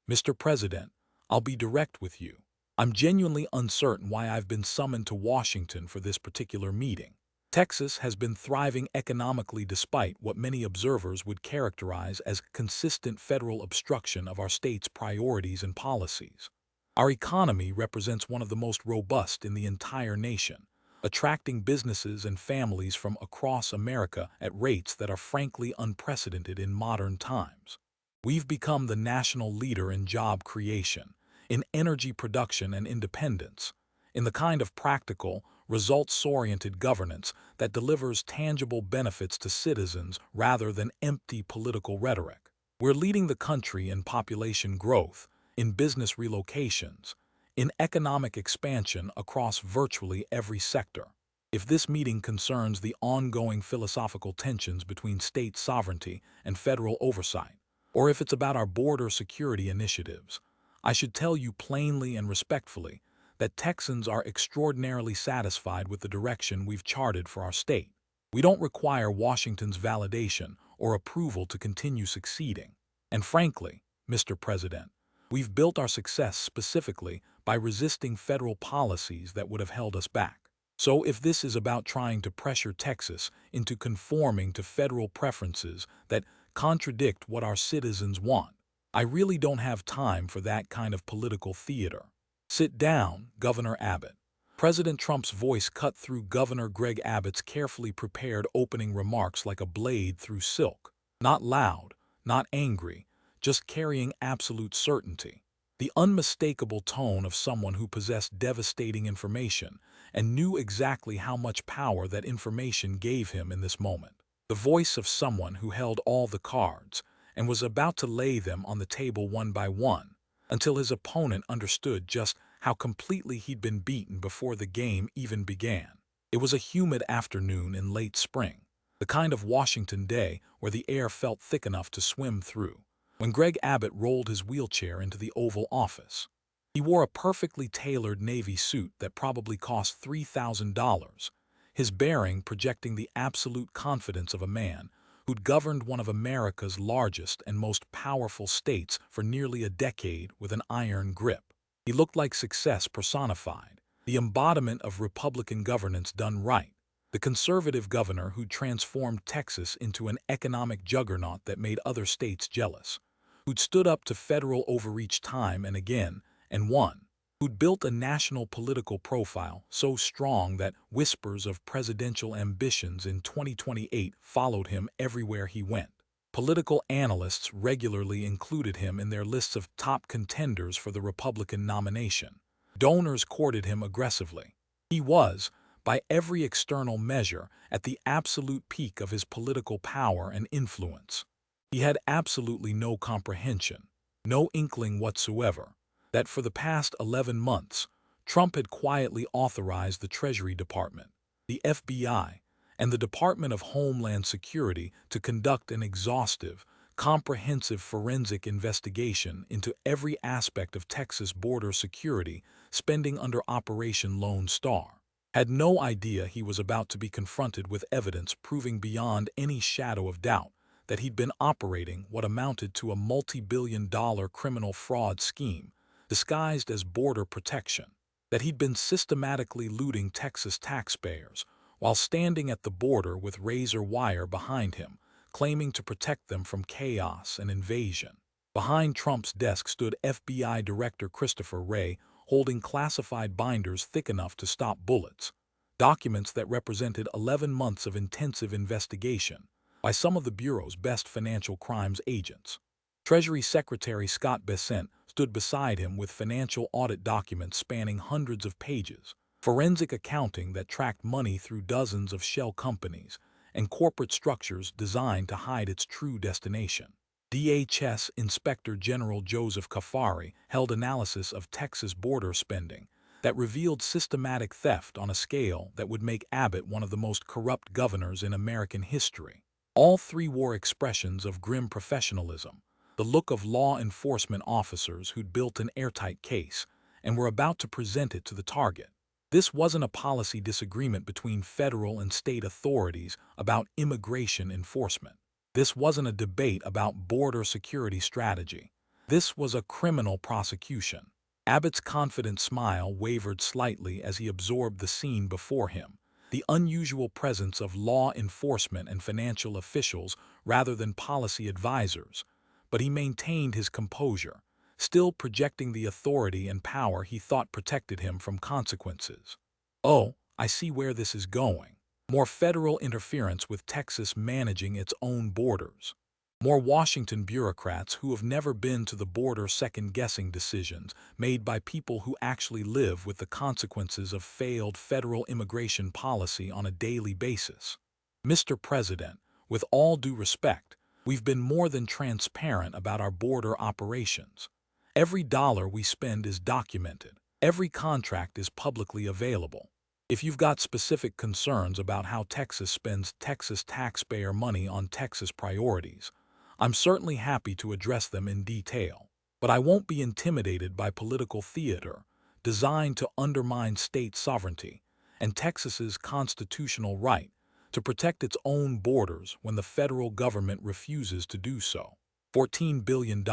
Mr. President, I'll be direct with you. I'm genuinely uncertain why I've been summoned to Washington for this particular meeting. Texas has been thriving economically despite what many observers would characterize as consistent federal obstruction of our state's priorities and policies. Our economy represents one of the most robust in the entire nation, attracting businesses and families from across America at rates that are frankly unprecedented in modern times. We've become the national leader in job creation, in energy production and independence, in the kind of practical, results-oriented governance that delivers tangible benefits to citizens rather than empty political rhetoric. We're leading the country in population growth, in business relocations, in economic expansion across virtually every sector. If this meeting concerns the ongoing philosophical tensions between state sovereignty and federal oversight, or if it's about our border security initiatives, I should tell you plainly and respectfully that Texans are extraordinarily satisfied with the direction we've charted for our state. We don't require Washington's validation or approval to continue succeeding. And frankly, Mr. President, we've built our success specifically by resisting federal policies that would have held us back. So if this is about trying to pressure Texas into conforming to federal preferences that contradict what our citizens want, I really don't have time for that kind of political theater. Sit down, Governor Abbott. President Trump's voice cut through Governor Greg Abbott's carefully prepared opening remarks like a blade through silk. Not loud, not angry, just carrying absolute certainty. The unmistakable tone of someone who possessed devastating information and knew exactly how much power that information gave him in this moment. The voice of someone who held all the cards and was about to lay them on the table one by one, until his opponent understood just how completely he'd been beaten before the game even began. It was a humid afternoon in late spring, the kind of Washington day where the air felt thick enough to swim through, when Greg Abbott rolled his wheelchair into the Oval Office. He wore a perfectly tailored navy suit that probably cost $3,000, his bearing projecting the absolute confidence of a man who'd governed one of America's largest and most powerful states for nearly a decade with an iron grip. He looked like success personified, the embodiment of Republican governance done right, the conservative governor who'd transformed Texas into an economic juggernaut that made other states jealous, who'd stood up to federal overreach time and again and won, who'd built a national political profile so strong that whispers of presidential ambitions in 2028 followed him everywhere he went. Political analysts regularly included him in their lists of top contenders for the Republican nomination. Donors courted him aggressively. He was, by every external measure, at the absolute peak of his political power and influence. He had absolutely no comprehension, no inkling whatsoever, that for the past 11 months, Trump had quietly authorized the Treasury Department, the FBI, and the Department of Homeland Security to conduct an exhaustive, comprehensive forensic investigation into every aspect of Texas border security spending under Operation Lone Star. Had no idea he was about to be confronted with evidence proving beyond any shadow of doubt that he'd been operating what amounted to a multi-billion-dollar criminal fraud scheme disguised as border protection, that he'd been systematically looting Texas taxpayers while standing at the border with razor wire behind him, claiming to protect them from chaos and invasion. Behind Trump's desk stood FBI Director Christopher Wray, holding classified binders thick enough to stop bullets, documents that represented 11 months of intensive investigation by some of the Bureau's best financial crimes agents. Treasury Secretary Scott Bessent stood beside him with financial audit documents spanning hundreds of pages, forensic accounting that tracked money through dozens of shell companies, and corporate structures designed to hide its true destination. DHS Inspector General Joseph Cafari held analysis of Texas border spending that revealed systematic theft on a scale that would make Abbott one of the most corrupt governors in American history. All three wore expressions of grim professionalism, the look of law enforcement officers who'd built an airtight case and were about to present it to the target. This wasn't a policy disagreement between federal and state authorities about immigration enforcement. This wasn't a debate about border security strategy. This was a criminal prosecution. Abbott's confident smile wavered slightly as he absorbed the scene before him, the unusual presence of law enforcement and financial officials rather than policy advisors. But he maintained his composure, still projecting the authority and power he thought protected him from consequences. "Oh, I see where this is going. More federal interference with Texas managing its own borders. More Washington bureaucrats who have never been to the border second-guessing decisions made by people who actually live with the consequences of failed federal immigration policy on a daily basis. Mr. President, with all due respect, we've been more than transparent about our border operations. Every dollar we spend is documented. Every contract is publicly available. If you've got specific concerns about how Texas spends Texas taxpayer money on Texas priorities, I'm certainly happy to address them in detail. But I won't be intimidated by political theater designed to undermine state sovereignty and Texas's constitutional right to protect its own borders when the federal government refuses to do so. $14 billion.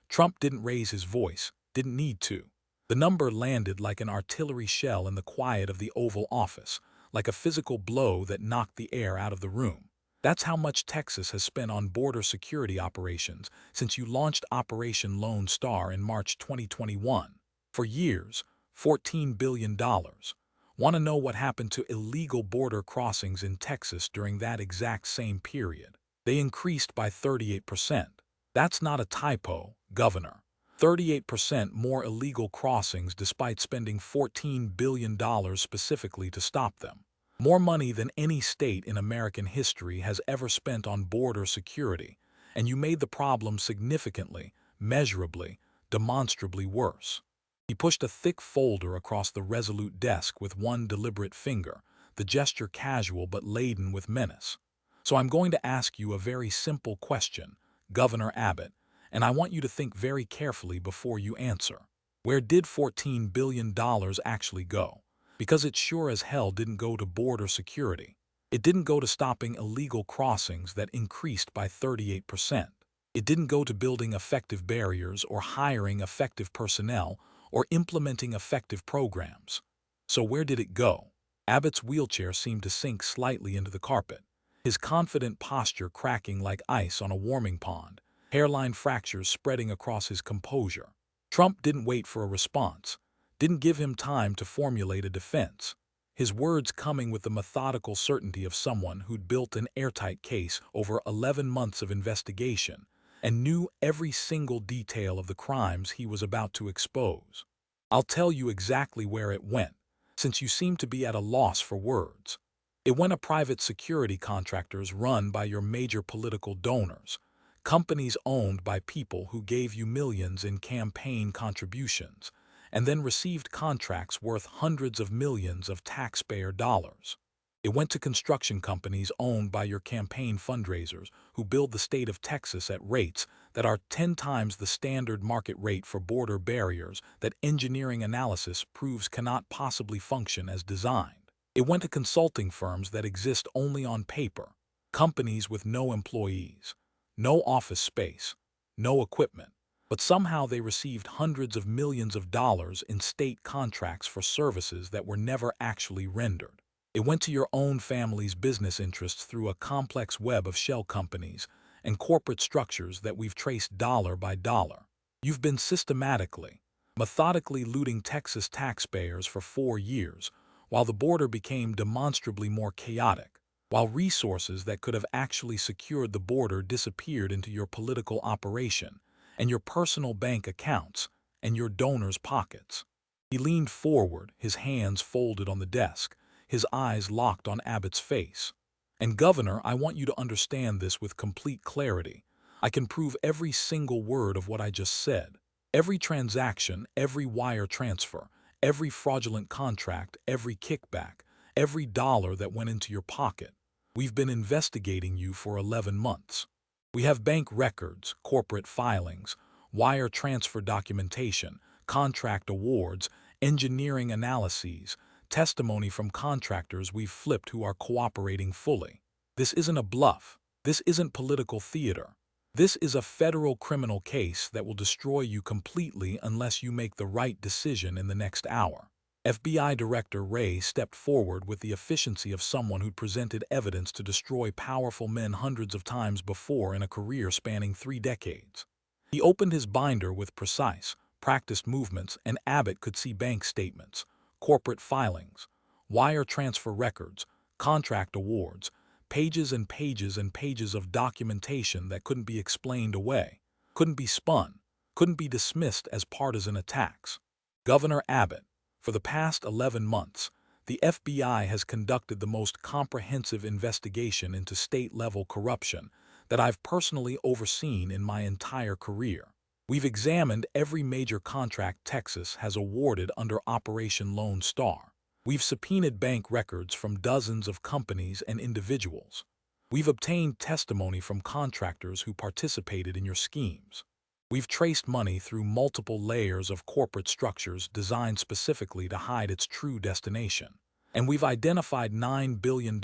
Trump didn't raise his voice, didn't need to. The number landed like an artillery shell in the quiet of the Oval Office, like a physical blow that knocked the air out of the room. That's how much Texas has spent on border security operations since you launched Operation Lone Star in March 2021. For years, $14 billion. Want to know what happened to illegal border crossings in Texas during that exact same period? They increased by 38%. That's not a typo, Governor. 38% more illegal crossings despite spending $14 billion specifically to stop them. More money than any state in American history has ever spent on border security, and you made the problem significantly, measurably, demonstrably worse. He pushed a thick folder across the resolute desk with one deliberate finger, the gesture casual but laden with menace. So I'm going to ask you a very simple question, Governor Abbott, and I want you to think very carefully before you answer. Where did $14 billion actually go? Because it sure as hell didn't go to border security. It didn't go to stopping illegal crossings that increased by 38%. It didn't go to building effective barriers or hiring effective personnel or implementing effective programs. So where did it go? Abbott's wheelchair seemed to sink slightly into the carpet, his confident posture cracking like ice on a warming pond, hairline fractures spreading across his composure. Trump didn't wait for a response, didn't give him time to formulate a defense, his words coming with the methodical certainty of someone who'd built an airtight case over 11 months of investigation and knew every single detail of the crimes he was about to expose. I'll tell you exactly where it went, since you seem to be at a loss for words. It went to private security contractors run by your major political donors, companies owned by people who gave you millions in campaign contributions, and then received contracts worth hundreds of millions of taxpayer dollars. It went to construction companies owned by your campaign fundraisers who build the state of Texas at rates that are 10 times the standard market rate for border barriers that engineering analysis proves cannot possibly function as designed. It went to consulting firms that exist only on paper, companies with no employees, no office space, no equipment, but somehow they received hundreds of millions of dollars in state contracts for services that were never actually rendered. It went to your own family's business interests through a complex web of shell companies and corporate structures that we've traced dollar by dollar. You've been systematically, methodically looting Texas taxpayers for 4 years, while the border became demonstrably more chaotic, while resources that could have actually secured the border disappeared into your political operation and your personal bank accounts and your donors' pockets. He leaned forward, his hands folded on the desk, his eyes locked on Abbott's face. And Governor, I want you to understand this with complete clarity. I can prove every single word of what I just said. Every transaction, every wire transfer, every fraudulent contract, every kickback, every dollar that went into your pocket. We've been investigating you for 11 months. We have bank records, corporate filings, wire transfer documentation, contract awards, engineering analyses, testimony from contractors we've flipped who are cooperating fully. This isn't a bluff. This isn't political theater. This is a federal criminal case that will destroy you completely unless you make the right decision in the next hour. FBI Director Wray stepped forward with the efficiency of someone who'd presented evidence to destroy powerful men hundreds of times before in a career spanning 3 decades. He opened his binder with precise, practiced movements, and Abbott could see bank statements, corporate filings, wire transfer records, contract awards, pages and pages and pages of documentation that couldn't be explained away, couldn't be spun, couldn't be dismissed as partisan attacks. Governor Abbott, for the past 11 months, the FBI has conducted the most comprehensive investigation into state-level corruption that I've personally overseen in my entire career. We've examined every major contract Texas has awarded under Operation Lone Star. We've subpoenaed bank records from dozens of companies and individuals. We've obtained testimony from contractors who participated in your schemes. We've traced money through multiple layers of corporate structures designed specifically to hide its true destination. And we've identified $9 billion,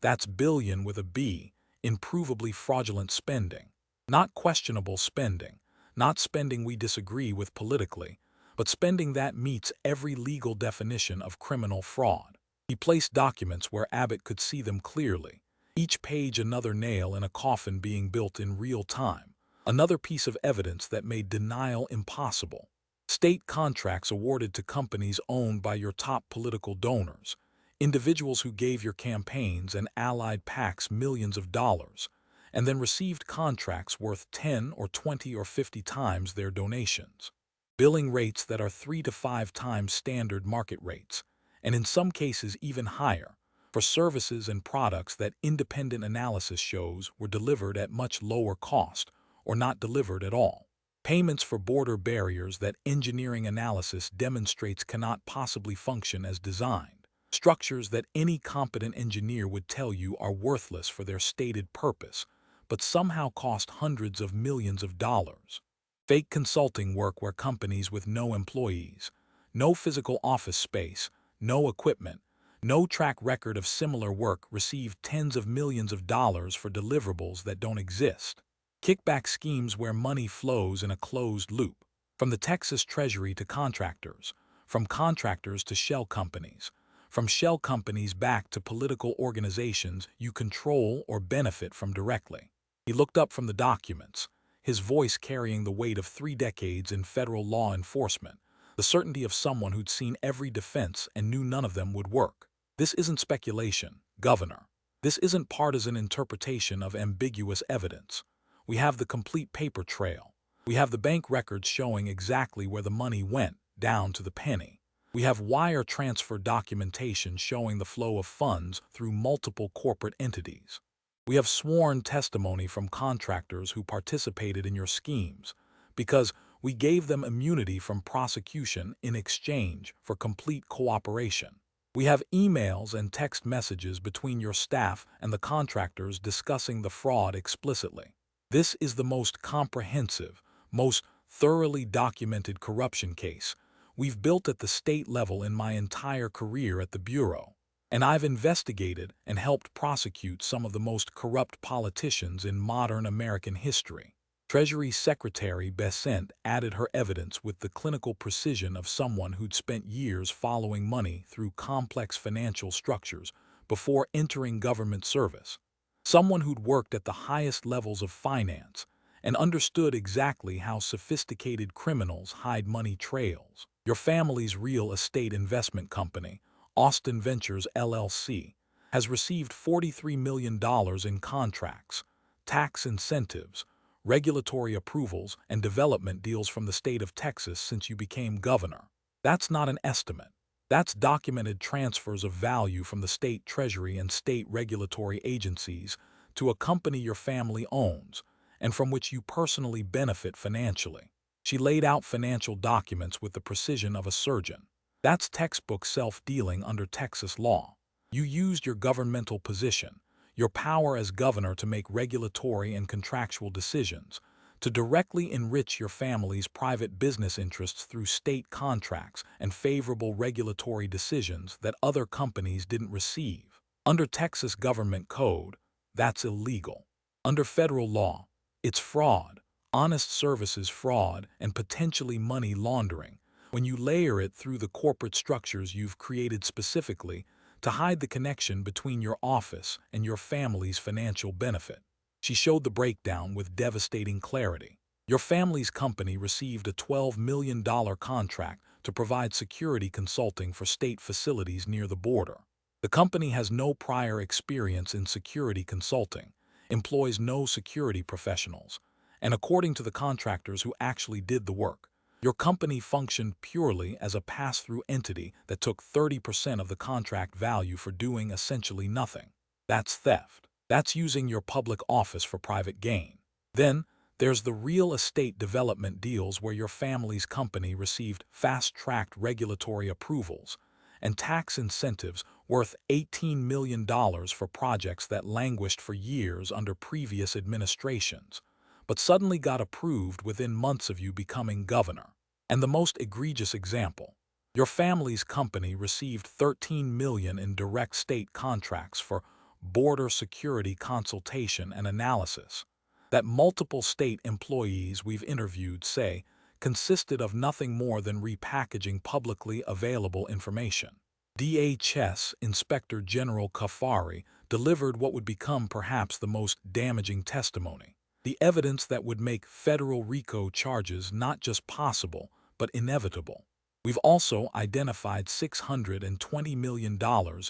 that's billion with a B, in provably fraudulent spending. Not questionable spending, not spending we disagree with politically, but spending that meets every legal definition of criminal fraud. He placed documents where Abbott could see them clearly, each page another nail in a coffin being built in real time, another piece of evidence that made denial impossible. State contracts awarded to companies owned by your top political donors, individuals who gave your campaigns and allied PACs millions of dollars, and then received contracts worth 10 or 20 or 50 times their donations. Billing rates that are 3 to 5 times standard market rates, and in some cases even higher, for services and products that independent analysis shows were delivered at much lower cost or not delivered at all. Payments for border barriers that engineering analysis demonstrates cannot possibly function as designed. Structures that any competent engineer would tell you are worthless for their stated purpose, but somehow cost hundreds of millions of dollars. Fake consulting work where companies with no employees, no physical office space, no equipment, no track record of similar work receive tens of millions of dollars for deliverables that don't exist. Kickback schemes where money flows in a closed loop, from the Texas Treasury to contractors, from contractors to shell companies, from shell companies back to political organizations you control or benefit from directly. He looked up from the documents, his voice carrying the weight of 3 decades in federal law enforcement, the certainty of someone who'd seen every defense and knew none of them would work. This isn't speculation, Governor. This isn't partisan interpretation of ambiguous evidence. We have the complete paper trail. We have the bank records showing exactly where the money went, down to the penny. We have wire transfer documentation showing the flow of funds through multiple corporate entities. We have sworn testimony from contractors who participated in your schemes, because we gave them immunity from prosecution in exchange for complete cooperation. We have emails and text messages between your staff and the contractors discussing the fraud explicitly. This is the most comprehensive, most thoroughly documented corruption case we've built at the state level in my entire career at the Bureau. And I've investigated and helped prosecute some of the most corrupt politicians in modern American history. Treasury Secretary Besant added her evidence with the clinical precision of someone who'd spent years following money through complex financial structures before entering government service. Someone who'd worked at the highest levels of finance and understood exactly how sophisticated criminals hide money trails. Your family's real estate investment company, Austin Ventures LLC, has received $43 million in contracts, tax incentives, regulatory approvals, and development deals from the state of Texas since you became governor. That's not an estimate. That's documented transfers of value from the state treasury and state regulatory agencies to a company your family owns and from which you personally benefit financially. She laid out financial documents with the precision of a surgeon. That's textbook self-dealing under Texas law. You used your governmental position, your power as governor to make regulatory and contractual decisions, to directly enrich your family's private business interests through state contracts and favorable regulatory decisions that other companies didn't receive. Under Texas government code, that's illegal. Under federal law, It's fraud, honest services fraud, and potentially money laundering when you layer it through the corporate structures you've created specifically to hide the connection between your office and your family's financial benefit. She showed the breakdown with devastating clarity. Your family's company received a $12 million contract to provide security consulting for state facilities near the border. The company has no prior experience in security consulting, employs no security professionals, and according to the contractors who actually did the work, your company functioned purely as a pass-through entity that took 30% of the contract value for doing essentially nothing. That's theft. That's using your public office for private gain. Then, there's the real estate development deals where your family's company received fast-tracked regulatory approvals and tax incentives worth $18 million for projects that languished for years under previous administrations, but suddenly got approved within months of you becoming governor. And the most egregious example, your family's company received $13 million in direct state contracts for border security consultation and analysis that multiple state employees we've interviewed say consisted of nothing more than repackaging publicly available information. DHS Inspector General Kafari delivered what would become perhaps the most damaging testimony, the evidence that would make federal RICO charges not just possible, but inevitable. We've also identified $620 million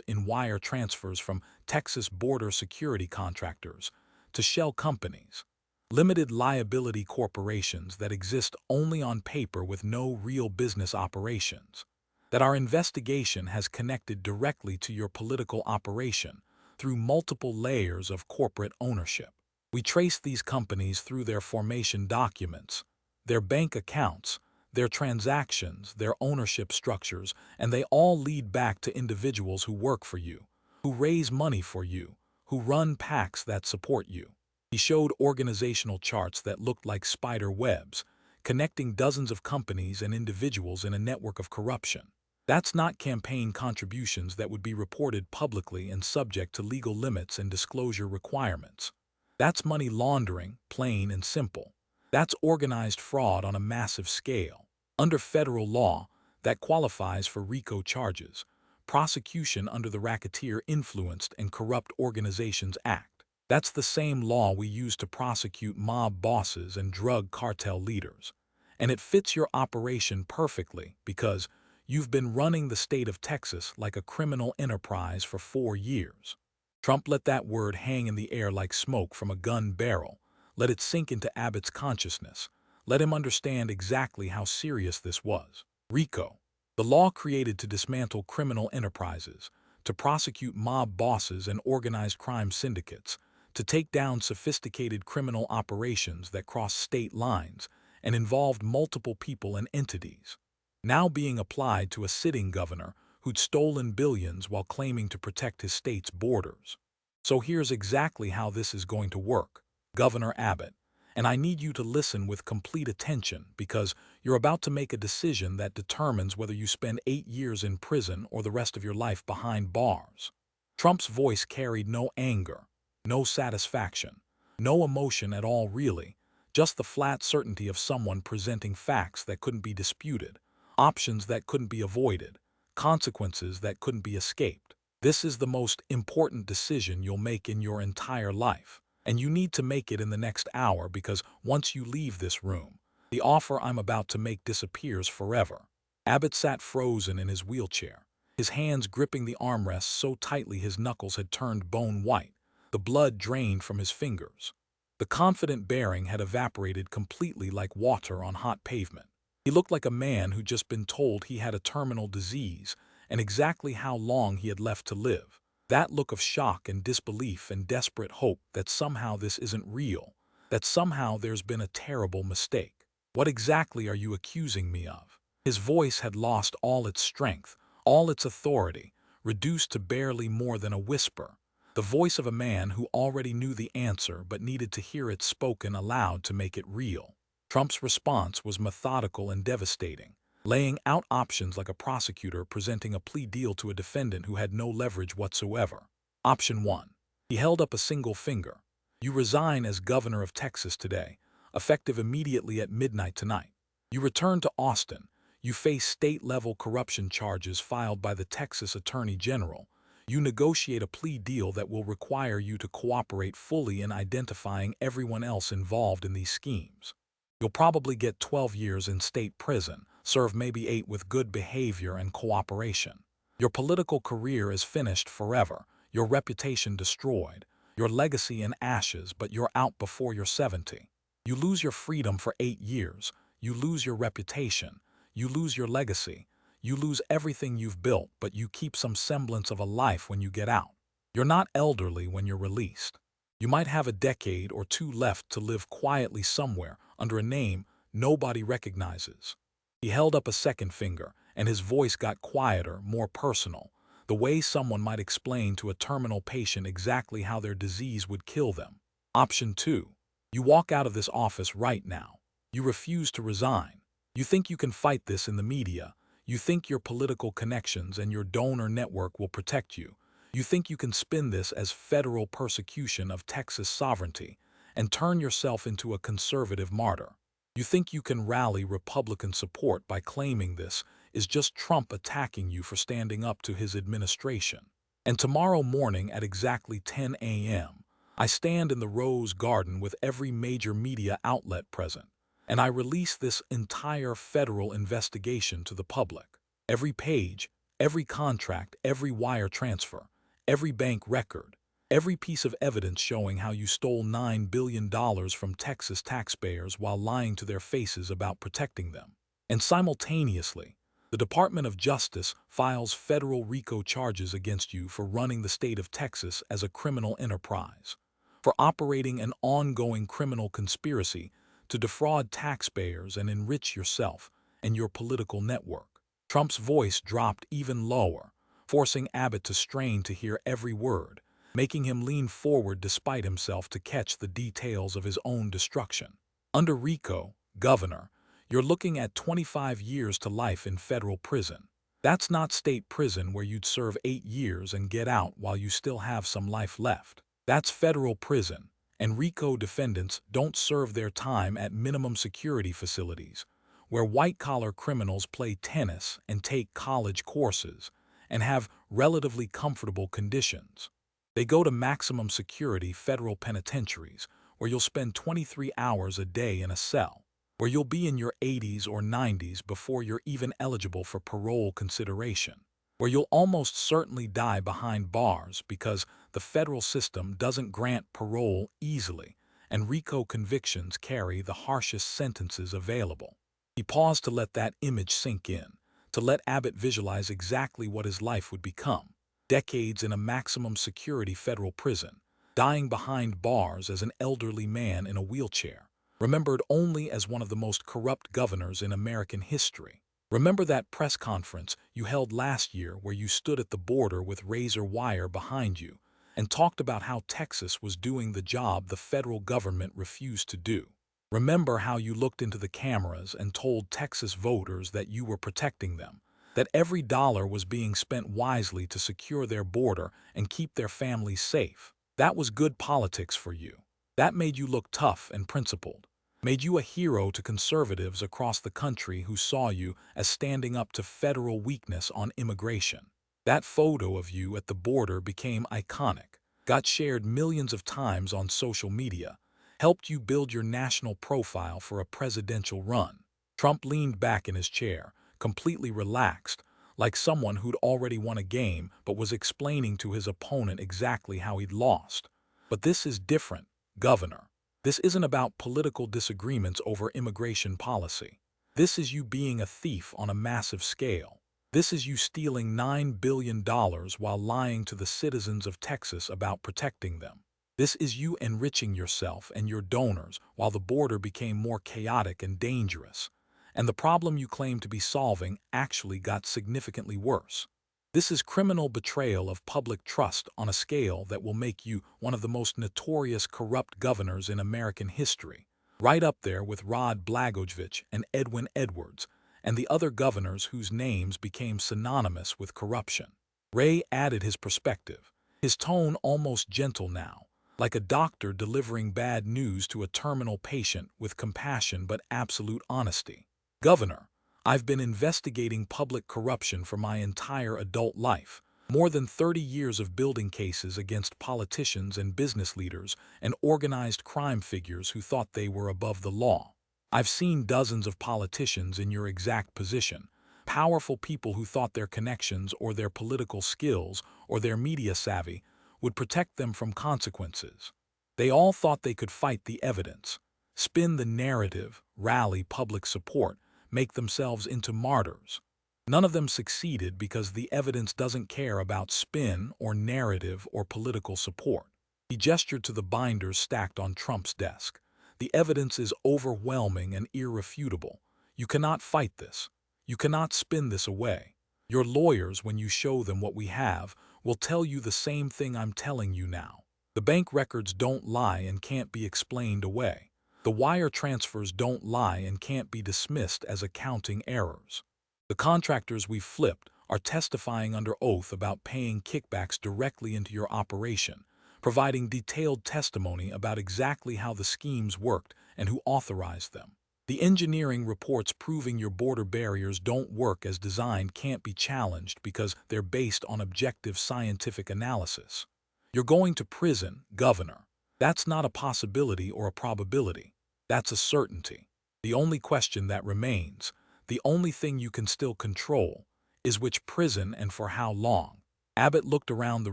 in wire transfers from Texas border security contractors to shell companies, limited liability corporations that exist only on paper with no real business operations, that our investigation has connected directly to your political operation through multiple layers of corporate ownership. We trace these companies through their formation documents, their bank accounts, their transactions, their ownership structures, and they all lead back to individuals who work for you, who raise money for you, who run PACs that support you. He showed organizational charts that looked like spider webs, connecting dozens of companies and individuals in a network of corruption. That's not campaign contributions that would be reported publicly and subject to legal limits and disclosure requirements. That's money laundering, plain and simple. That's organized fraud on a massive scale. Under federal law, that qualifies for RICO charges, prosecution under the Racketeer Influenced and Corrupt Organizations Act. That's the same law we use to prosecute mob bosses and drug cartel leaders. And it fits your operation perfectly because you've been running the state of Texas like a criminal enterprise for 4 years. Trump let that word hang in the air like smoke from a gun barrel. Let it sink into Abbott's consciousness. Let him understand exactly how serious this was. RICO, the law created to dismantle criminal enterprises, to prosecute mob bosses and organized crime syndicates, to take down sophisticated criminal operations that cross state lines and involved multiple people and entities, now being applied to a sitting governor who'd stolen billions while claiming to protect his state's borders. So here's exactly how this is going to work, Governor Abbott, and I need you to listen with complete attention because you're about to make a decision that determines whether you spend 8 years in prison or the rest of your life behind bars. Trump's voice carried no anger, no satisfaction, no emotion at all really, just the flat certainty of someone presenting facts that couldn't be disputed, options that couldn't be avoided, consequences that couldn't be escaped. This is the most important decision you'll make in your entire life, and you need to make it in the next hour because once you leave this room, the offer I'm about to make disappears forever. Abbott sat frozen in his wheelchair, his hands gripping the armrests so tightly his knuckles had turned bone white, the blood drained from his fingers. The confident bearing had evaporated completely like water on hot pavement. He looked like a man who'd just been told he had a terminal disease and exactly how long he had left to live. That look of shock and disbelief and desperate hope that somehow this isn't real, that somehow there's been a terrible mistake. What exactly are you accusing me of? His voice had lost all its strength, all its authority, reduced to barely more than a whisper. The voice of a man who already knew the answer but needed to hear it spoken aloud to make it real. Trump's response was methodical and devastating, laying out options like a prosecutor presenting a plea deal to a defendant who had no leverage whatsoever. Option 1. He held up a single finger. You resign as governor of Texas today, effective immediately at midnight tonight. You return to Austin. You face state-level corruption charges filed by the Texas Attorney General. You negotiate a plea deal that will require you to cooperate fully in identifying everyone else involved in these schemes. You'll probably get 12 years in state prison, serve maybe 8 with good behavior and cooperation. Your political career is finished forever, your reputation destroyed, your legacy in ashes, but you're out before you're 70. You lose your freedom for 8 years, you lose your reputation, you lose your legacy, you lose everything you've built, but you keep some semblance of a life when you get out. You're not elderly when you're released. You might have a decade or 2 left to live quietly somewhere under a name nobody recognizes. He held up a second finger, and his voice got quieter, more personal, the way someone might explain to a terminal patient exactly how their disease would kill them. Option 2. You walk out of this office right now. You refuse to resign. You think you can fight this in the media. You think your political connections and your donor network will protect you. You think you can spin this as federal persecution of Texas sovereignty and turn yourself into a conservative martyr. You think you can rally Republican support by claiming this is just Trump attacking you for standing up to his administration. And tomorrow morning at exactly 10 a.m., I stand in the Rose Garden with every major media outlet present, and I release this entire federal investigation to the public. Every page, every contract, every wire transfer, every bank record, every piece of evidence showing how you stole $9 billion from Texas taxpayers while lying to their faces about protecting them. And simultaneously, the Department of Justice files federal RICO charges against you for running the state of Texas as a criminal enterprise, for operating an ongoing criminal conspiracy to defraud taxpayers and enrich yourself and your political network. Trump's voice dropped even lower, forcing Abbott to strain to hear every word, making him lean forward despite himself to catch the details of his own destruction. Under RICO, Governor, you're looking at 25 years to life in federal prison. That's not state prison where you'd serve 8 years and get out while you still have some life left. That's federal prison, and RICO defendants don't serve their time at minimum security facilities, where white-collar criminals play tennis and take college courses and have relatively comfortable conditions. They go to maximum security federal penitentiaries, where you'll spend 23 hours a day in a cell, where you'll be in your 80s or 90s before you're even eligible for parole consideration, where you'll almost certainly die behind bars because the federal system doesn't grant parole easily, and RICO convictions carry the harshest sentences available. He paused to let that image sink in, to let Abbott visualize exactly what his life would become. Decades in a maximum security federal prison, dying behind bars as an elderly man in a wheelchair, remembered only as one of the most corrupt governors in American history. Remember that press conference you held last year where you stood at the border with razor wire behind you and talked about how Texas was doing the job the federal government refused to do. Remember how you looked into the cameras and told Texas voters that you were protecting them, that every dollar was being spent wisely to secure their border and keep their families safe. That was good politics for you. That made you look tough and principled, made you a hero to conservatives across the country who saw you as standing up to federal weakness on immigration. That photo of you at the border became iconic, got shared millions of times on social media, helped you build your national profile for a presidential run. Trump leaned back in his chair, completely relaxed, like someone who'd already won a game but was explaining to his opponent exactly how he'd lost. But this is different, Governor. This isn't about political disagreements over immigration policy. This is you being a thief on a massive scale. This is you stealing $9 billion while lying to the citizens of Texas about protecting them. This is you enriching yourself and your donors while the border became more chaotic and dangerous, and the problem you claim to be solving actually got significantly worse. This is criminal betrayal of public trust on a scale that will make you one of the most notorious corrupt governors in American history, right up there with Rod Blagojevich and Edwin Edwards, and the other governors whose names became synonymous with corruption. Ray added his perspective, his tone almost gentle now, like a doctor delivering bad news to a terminal patient with compassion but absolute honesty. Governor, I've been investigating public corruption for my entire adult life. More than 30 years of building cases against politicians and business leaders and organized crime figures who thought they were above the law. I've seen dozens of politicians in your exact position, powerful people who thought their connections or their political skills or their media savvy would protect them from consequences. They all thought they could fight the evidence, spin the narrative, rally public support, make themselves into martyrs. None of them succeeded because the evidence doesn't care about spin or narrative or political support. He gestured to the binders stacked on Trump's desk. The evidence is overwhelming and irrefutable. You cannot fight this. You cannot spin this away. Your lawyers, when you show them what we have, will tell you the same thing I'm telling you now. The bank records don't lie and can't be explained away. The wire transfers don't lie and can't be dismissed as accounting errors. The contractors we flipped are testifying under oath about paying kickbacks directly into your operation, providing detailed testimony about exactly how the schemes worked and who authorized them. The engineering reports proving your border barriers don't work as designed can't be challenged because they're based on objective scientific analysis. You're going to prison, Governor. That's not a possibility or a probability. That's a certainty. The only question that remains, the only thing you can still control, is which prison and for how long. Abbott looked around the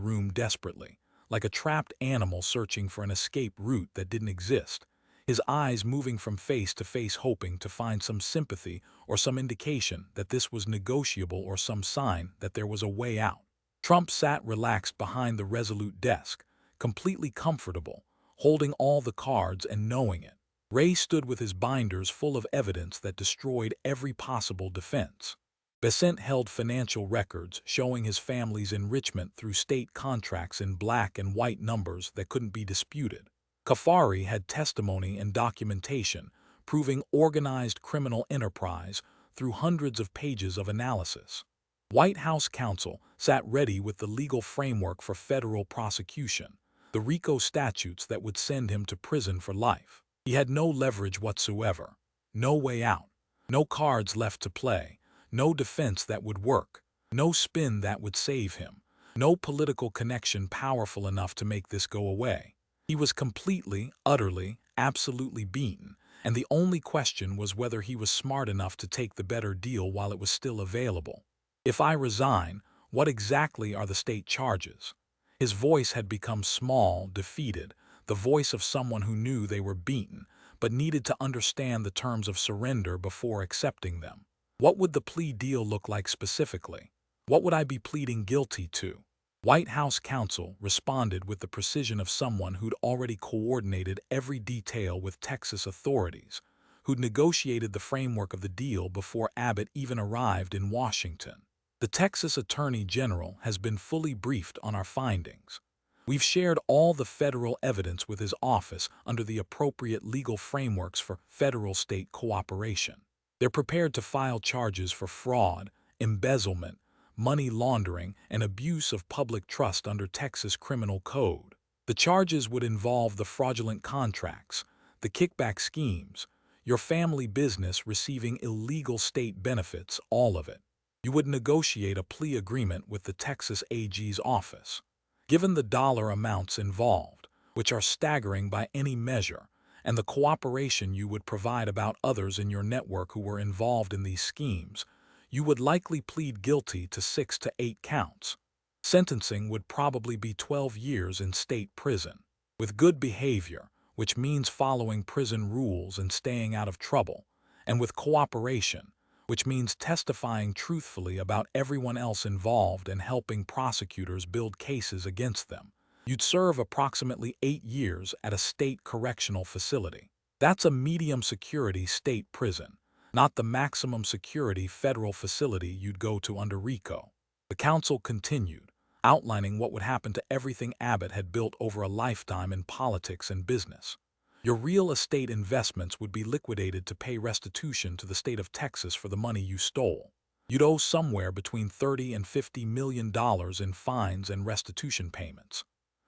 room desperately, like a trapped animal searching for an escape route that didn't exist, his eyes moving from face to face hoping to find some sympathy or some indication that this was negotiable or some sign that there was a way out. Trump sat relaxed behind the resolute desk, completely comfortable, holding all the cards and knowing it. Ray stood with his binders full of evidence that destroyed every possible defense. Besant held financial records showing his family's enrichment through state contracts in black and white numbers that couldn't be disputed. Kafari had testimony and documentation proving organized criminal enterprise through hundreds of pages of analysis. White House counsel sat ready with the legal framework for federal prosecution, the RICO statutes that would send him to prison for life. He had no leverage whatsoever, no way out, no cards left to play, no defense that would work, no spin that would save him, no political connection powerful enough to make this go away. He was completely, utterly, absolutely beaten, and the only question was whether he was smart enough to take the better deal while it was still available. If I resign, what exactly are the state charges? His voice had become small, defeated, the voice of someone who knew they were beaten, but needed to understand the terms of surrender before accepting them. What would the plea deal look like specifically? What would I be pleading guilty to? White House counsel responded with the precision of someone who'd already coordinated every detail with Texas authorities, who'd negotiated the framework of the deal before Abbott even arrived in Washington. The Texas Attorney General has been fully briefed on our findings. We've shared all the federal evidence with his office under the appropriate legal frameworks for federal-state cooperation. They're prepared to file charges for fraud, embezzlement, money laundering, and abuse of public trust under Texas Criminal Code. The charges would involve the fraudulent contracts, the kickback schemes, your family business receiving illegal state benefits, all of it. You would negotiate a plea agreement with the Texas AG's office. Given the dollar amounts involved, which are staggering by any measure, and the cooperation you would provide about others in your network who were involved in these schemes, you would likely plead guilty to 6 to 8 counts. Sentencing would probably be 12 years in state prison. With good behavior, which means following prison rules and staying out of trouble, and with cooperation, which means testifying truthfully about everyone else involved and helping prosecutors build cases against them, you'd serve approximately 8 years at a state correctional facility. That's a medium-security state prison, not the maximum security federal facility you'd go to under RICO. The counsel continued, outlining what would happen to everything Abbott had built over a lifetime in politics and business. Your real estate investments would be liquidated to pay restitution to the state of Texas for the money you stole. You'd owe somewhere between $30 and $50 million in fines and restitution payments.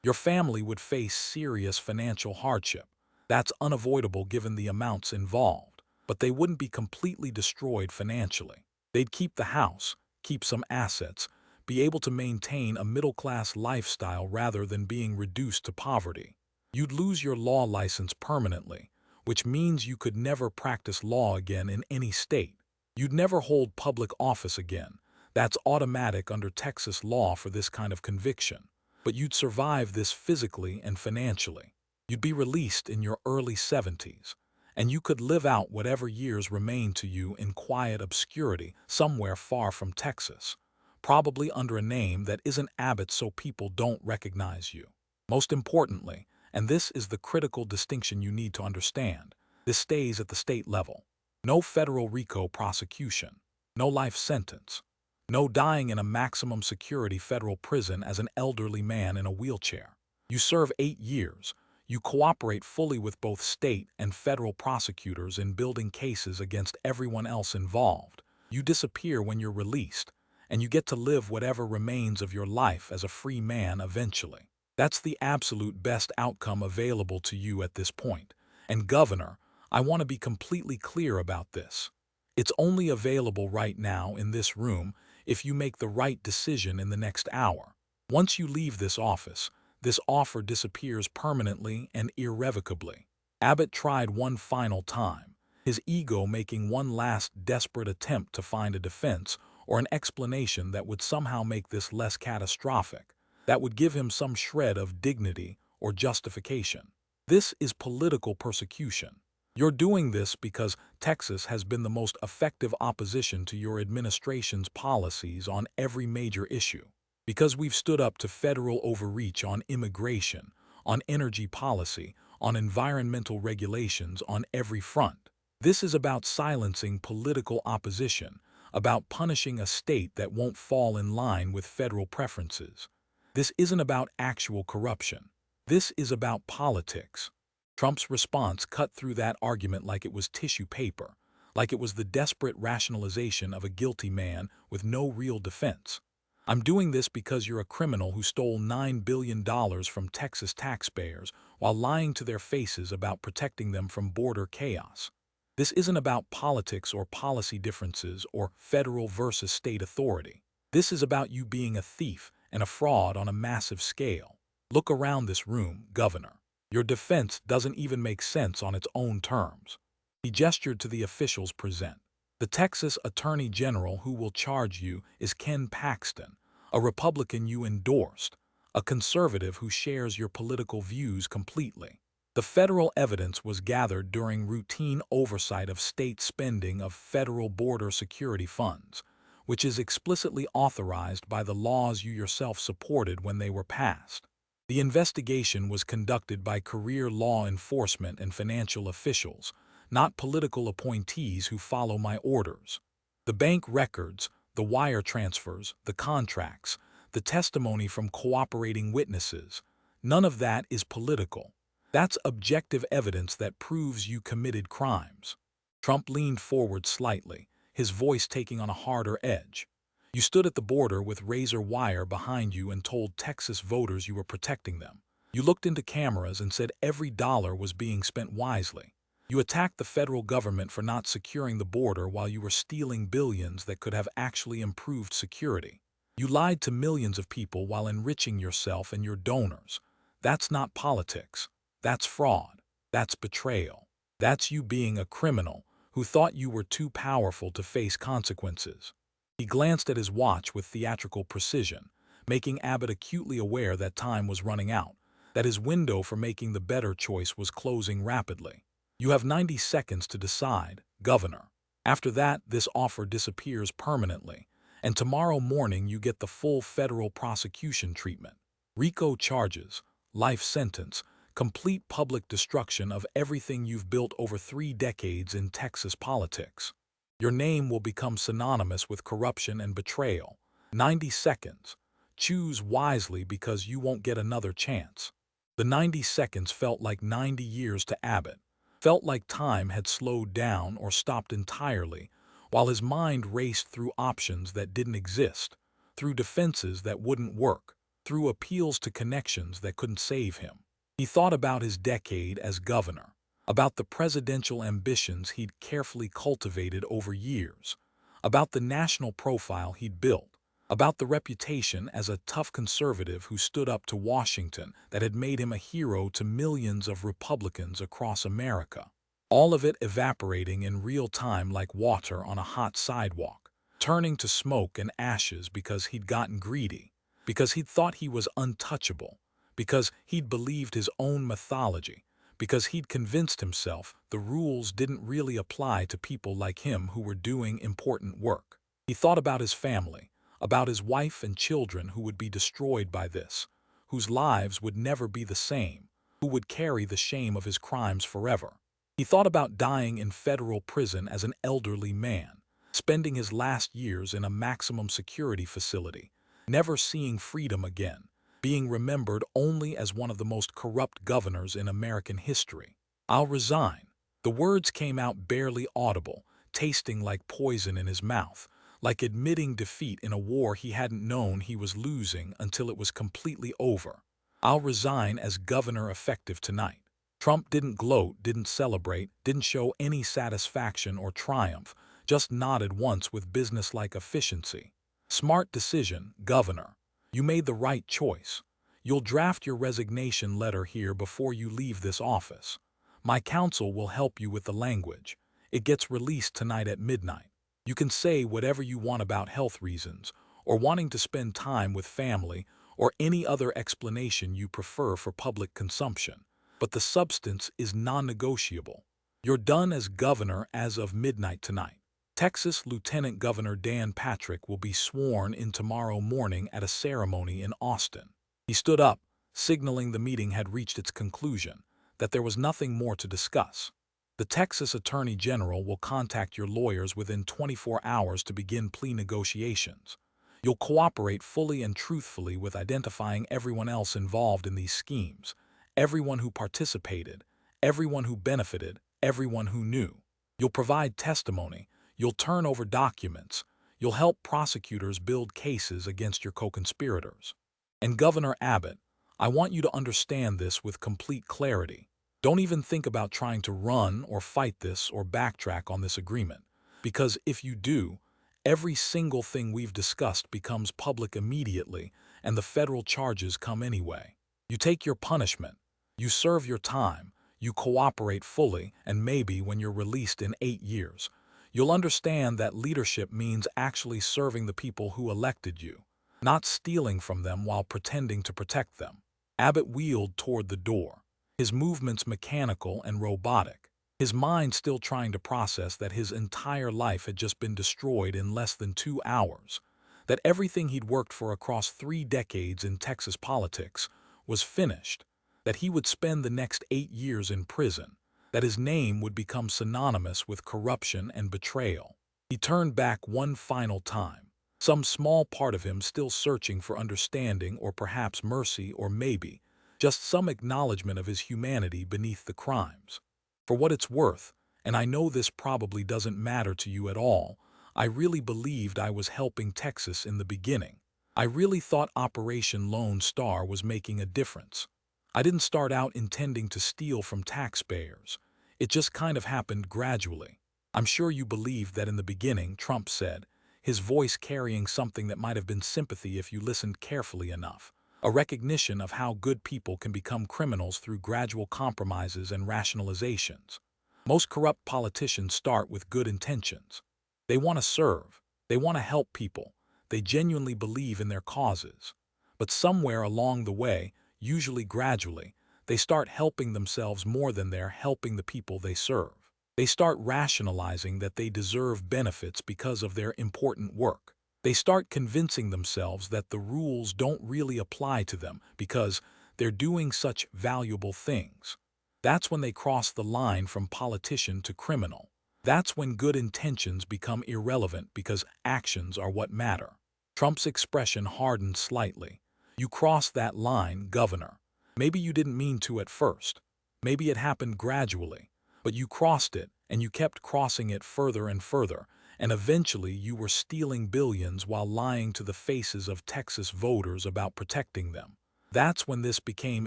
Your family would face serious financial hardship. That's unavoidable given the amounts involved, but they wouldn't be completely destroyed financially. They'd keep the house, keep some assets, be able to maintain a middle-class lifestyle rather than being reduced to poverty. You'd lose your law license permanently, which means you could never practice law again in any state. You'd never hold public office again. That's automatic under Texas law for this kind of conviction. But you'd survive this physically and financially. You'd be released in your early 70s, and you could live out whatever years remain to you in quiet obscurity somewhere far from Texas, probably under a name that isn't Abbott so people don't recognize you. Most importantly, and this is the critical distinction you need to understand, this stays at the state level. No federal RICO prosecution, no life sentence, no dying in a maximum security federal prison as an elderly man in a wheelchair. You serve 8 years. You cooperate fully with both state and federal prosecutors in building cases against everyone else involved. You disappear when you're released, and you get to live whatever remains of your life as a free man eventually. That's the absolute best outcome available to you at this point. And Governor, I want to be completely clear about this. It's only available right now in this room if you make the right decision in the next hour. Once you leave this offer disappears permanently and irrevocably. Abbott tried one final time, his ego making one last desperate attempt to find a defense or an explanation that would somehow make this less catastrophic, that would give him some shred of dignity or justification. This is political persecution. You're doing this because Texas has been the most effective opposition to your administration's policies on every major issue. Because we've stood up to federal overreach on immigration, on energy policy, on environmental regulations on every front. This is about silencing political opposition, about punishing a state that won't fall in line with federal preferences. This isn't about actual corruption. This is about politics. Trump's response cut through that argument like it was tissue paper, like it was the desperate rationalization of a guilty man with no real defense. I'm doing this because you're a criminal who stole $9 billion from Texas taxpayers while lying to their faces about protecting them from border chaos. This isn't about politics or policy differences or federal versus state authority. This is about you being a thief and a fraud on a massive scale. Look around this room, Governor. Your defense doesn't even make sense on its own terms. He gestured to the officials present. The Texas Attorney General who will charge you is Ken Paxton, a Republican you endorsed, a conservative who shares your political views completely. The federal evidence was gathered during routine oversight of state spending of federal border security funds, which is explicitly authorized by the laws you yourself supported when they were passed. The investigation was conducted by career law enforcement and financial officials, not political appointees who follow my orders. The bank records, the wire transfers, the contracts, the testimony from cooperating witnesses, none of that is political. That's objective evidence that proves you committed crimes. Trump leaned forward slightly, his voice taking on a harder edge. You stood at the border with razor wire behind you and told Texas voters you were protecting them. You looked into cameras and said every dollar was being spent wisely. You attacked the federal government for not securing the border while you were stealing billions that could have actually improved security. You lied to millions of people while enriching yourself and your donors. That's not politics. That's fraud. That's betrayal. That's you being a criminal who thought you were too powerful to face consequences. He glanced at his watch with theatrical precision, making Abbott acutely aware that time was running out, that his window for making the better choice was closing rapidly. You have 90 seconds to decide, Governor. After that, this offer disappears permanently, and tomorrow morning you get the full federal prosecution treatment. RICO charges, life sentence, complete public destruction of everything you've built over 3 decades in Texas politics. Your name will become synonymous with corruption and betrayal. 90 seconds. Choose wisely because you won't get another chance. The 90 seconds felt like 90 years to Abbott, felt like time had slowed down or stopped entirely, while his mind raced through options that didn't exist, through defenses that wouldn't work, through appeals to connections that couldn't save him. He thought about his decade as governor, about the presidential ambitions he'd carefully cultivated over years, about the national profile he'd built, about the reputation as a tough conservative who stood up to Washington that had made him a hero to millions of Republicans across America. All of it evaporating in real time like water on a hot sidewalk, turning to smoke and ashes because he'd gotten greedy, because he'd thought he was untouchable, because he'd believed his own mythology, because he'd convinced himself the rules didn't really apply to people like him who were doing important work. He thought about his family, about his wife and children who would be destroyed by this, whose lives would never be the same, who would carry the shame of his crimes forever. He thought about dying in federal prison as an elderly man, spending his last years in a maximum security facility, never seeing freedom again, being remembered only as one of the most corrupt governors in American history. "I'll resign." The words came out barely audible, tasting like poison in his mouth, like admitting defeat in a war he hadn't known he was losing until it was completely over. "I'll resign as governor effective tonight." Trump didn't gloat, didn't celebrate, didn't show any satisfaction or triumph, just nodded once with businesslike efficiency. "Smart decision, Governor. You made the right choice. You'll draft your resignation letter here before you leave this office. My counsel will help you with the language. It gets released tonight at midnight. You can say whatever you want about health reasons, or wanting to spend time with family, or any other explanation you prefer for public consumption. But the substance is non-negotiable. You're done as governor as of midnight tonight. Texas Lieutenant Governor Dan Patrick will be sworn in tomorrow morning at a ceremony in Austin." He stood up, signaling the meeting had reached its conclusion, that there was nothing more to discuss. "The Texas Attorney General will contact your lawyers within 24 hours to begin plea negotiations. You'll cooperate fully and truthfully with identifying everyone else involved in these schemes, everyone who participated, everyone who benefited, everyone who knew. You'll provide testimony. You'll turn over documents. You'll help prosecutors build cases against your co-conspirators. And Governor Abbott, I want you to understand this with complete clarity. Don't even think about trying to run or fight this or backtrack on this agreement, because if you do, every single thing we've discussed becomes public immediately, and the federal charges come anyway. You take your punishment. You serve your time. You cooperate fully, and maybe when you're released in 8 years, you'll understand that leadership means actually serving the people who elected you, not stealing from them while pretending to protect them." Abbott wheeled toward the door, his movements mechanical and robotic, his mind still trying to process that his entire life had just been destroyed in less than 2 hours, that everything he'd worked for across 3 decades in Texas politics was finished, that he would spend the next 8 years in prison, that his name would become synonymous with corruption and betrayal. He turned back one final time, some small part of him still searching for understanding or perhaps mercy or maybe just some acknowledgement of his humanity beneath the crimes. "For what it's worth, and I know this probably doesn't matter to you at all, I really believed I was helping Texas in the beginning. I really thought Operation Lone Star was making a difference. I didn't start out intending to steal from taxpayers. It just kind of happened gradually. I'm sure you believed that in the beginning," Trump said, his voice carrying something that might have been sympathy if you listened carefully enough, a recognition of how good people can become criminals through gradual compromises and rationalizations. "Most corrupt politicians start with good intentions. They want to serve. They want to help people. They genuinely believe in their causes. But somewhere along the way, usually gradually, they start helping themselves more than they're helping the people they serve. They start rationalizing that they deserve benefits because of their important work. They start convincing themselves that the rules don't really apply to them because they're doing such valuable things. That's when they cross the line from politician to criminal. That's when good intentions become irrelevant because actions are what matter." Trump's expression hardened slightly. "You crossed that line, Governor. Maybe you didn't mean to at first. Maybe it happened gradually. But you crossed it, and you kept crossing it further and further, and eventually you were stealing billions while lying to the faces of Texas voters about protecting them. That's when this became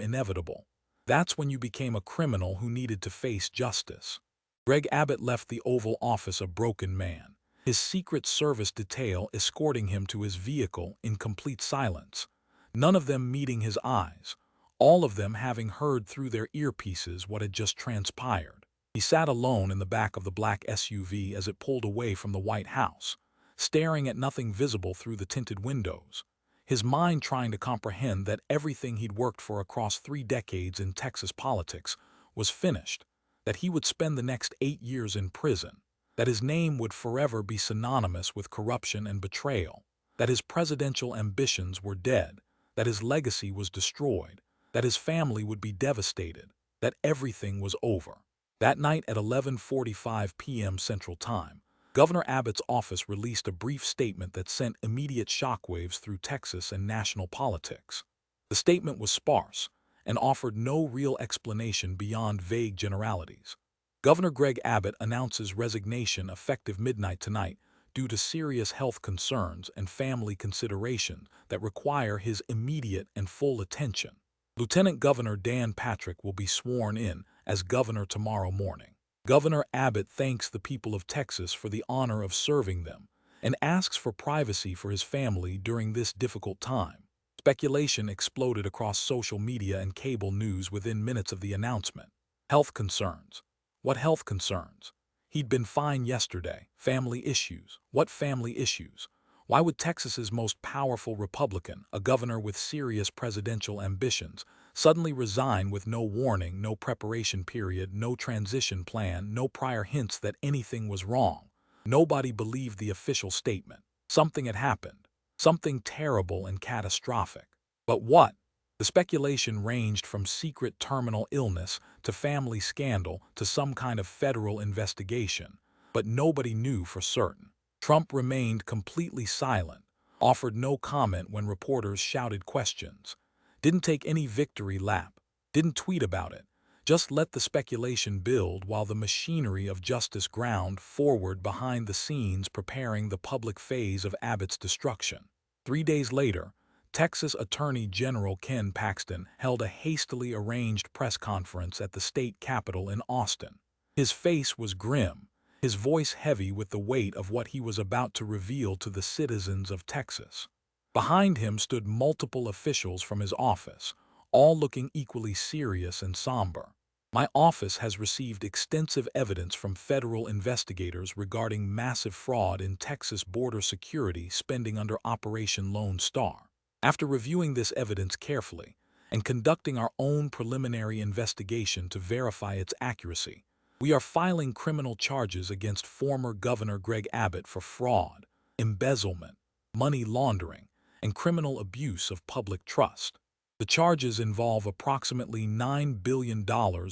inevitable. That's when you became a criminal who needed to face justice. Greg Abbott left the Oval Office a broken man, his Secret Service detail escorting him to his vehicle in complete silence, none of them meeting his eyes, all of them having heard through their earpieces what had just transpired. He sat alone in the back of the black SUV as it pulled away from the White House, staring at nothing visible through the tinted windows, his mind trying to comprehend that everything he'd worked for across 3 decades in Texas politics was finished, that he would spend the next 8 years in prison, that his name would forever be synonymous with corruption and betrayal, that his presidential ambitions were dead, that his legacy was destroyed, that his family would be devastated, that everything was over. That night at 11:45 p.m. Central Time, Governor Abbott's office released a brief statement that sent immediate shockwaves through Texas and national politics. The statement was sparse and offered no real explanation beyond vague generalities. Governor Greg Abbott announces resignation effective midnight tonight due to serious health concerns and family considerations that require his immediate and full attention. Lieutenant Governor Dan Patrick will be sworn in as governor tomorrow morning. Governor Abbott thanks the people of Texas for the honor of serving them and asks for privacy for his family during this difficult time. Speculation exploded across social media and cable news within minutes of the announcement. Health concerns. What health concerns? He'd been fine yesterday. Family issues. What family issues? Why would Texas's most powerful Republican, a governor with serious presidential ambitions, suddenly resign with no warning, no preparation period, no transition plan, no prior hints that anything was wrong? Nobody believed the official statement. Something had happened. Something terrible and catastrophic. But what? The speculation ranged from secret terminal illness to family scandal to some kind of federal investigation, but nobody knew for certain. Trump remained completely silent, offered no comment when reporters shouted questions, didn't take any victory lap, didn't tweet about it, just let the speculation build while the machinery of justice ground forward behind the scenes preparing the public phase of Abbott's destruction. 3 days later, Texas Attorney General Ken Paxton held a hastily arranged press conference at the state capitol in Austin. His face was grim, his voice heavy with the weight of what he was about to reveal to the citizens of Texas. Behind him stood multiple officials from his office, all looking equally serious and somber. My office has received extensive evidence from federal investigators regarding massive fraud in Texas border security spending under Operation Lone Star. After reviewing this evidence carefully and conducting our own preliminary investigation to verify its accuracy, we are filing criminal charges against former Governor Greg Abbott for fraud, embezzlement, money laundering, and criminal abuse of public trust. The charges involve approximately $9 billion